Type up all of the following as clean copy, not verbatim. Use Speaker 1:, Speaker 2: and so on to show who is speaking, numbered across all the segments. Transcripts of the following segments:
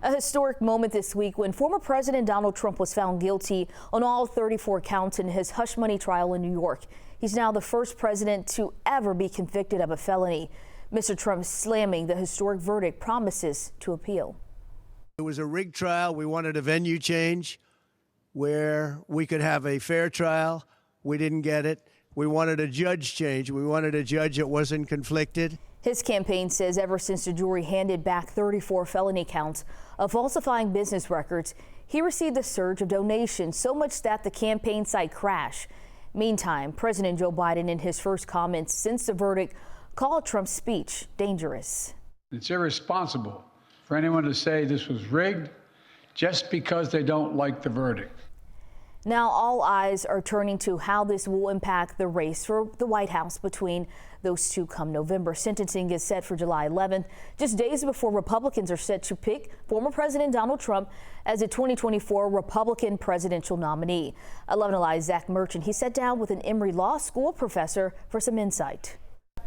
Speaker 1: A historic moment this week when former President Donald Trump was found guilty on all 34 counts in his hush money trial in New York. He's now the first president to ever be convicted of a felony. Mr. Trump slamming the historic verdict, promises to appeal.
Speaker 2: It was a rigged trial. We wanted a venue change where we could have a fair trial. We didn't get it. We wanted a judge change. We wanted a judge that wasn't conflicted.
Speaker 1: His campaign says ever since the jury handed back 34 felony counts of falsifying business records, he received a surge of donations, so much that the campaign site crashed. Meantime, President Joe Biden, in his first comments since the verdict, called Trump's speech dangerous.
Speaker 3: It's irresponsible for anyone to say this was rigged just because they don't like the verdict.
Speaker 1: Now all eyes are turning to how this will impact the race for the White House between those two come November. Sentencing is set for July 11th, just days before Republicans are set to pick former President Donald Trump as a 2024 Republican presidential nominee. 11 Alive's Zach Merchant, he sat down with an Emory Law School professor for some insight.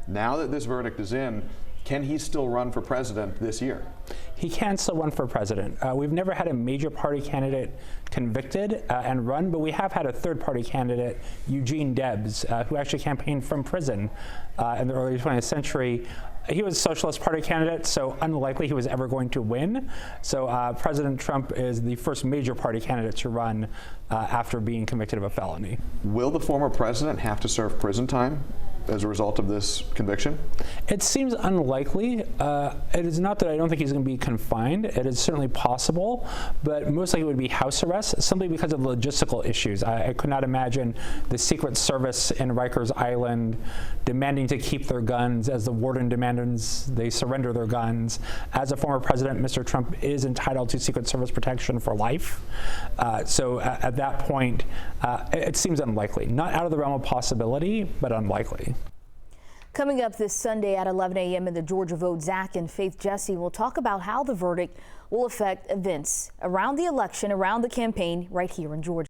Speaker 4: Now that this verdict is in, can he still run for president this year?
Speaker 5: He can still run for president. We've never had a major party candidate convicted and run, but we have had a third party candidate, Eugene Debs, who actually campaigned from prison in the early 20th century. He was a Socialist Party candidate, so unlikely he was ever going to win. So President Trump is the first major party candidate to run after being convicted of a felony.
Speaker 4: Will the former president have to serve prison time as a result of this conviction?
Speaker 5: It seems unlikely. It is not that I don't think he's going to be confined. It is certainly possible, but most likely it would be house arrest, simply because of logistical issues. I could not imagine the Secret Service in Rikers Island demanding to keep their guns as the warden demands they surrender their guns. As a former president, Mr. Trump is entitled to Secret Service protection for life. So at that point, it seems unlikely. Not out of the realm of possibility, but unlikely.
Speaker 1: Coming up this Sunday at 11 a.m. in the Georgia Vote, Zach and Faith Jesse will talk about how the verdict will affect events around the election, around the campaign right here in Georgia.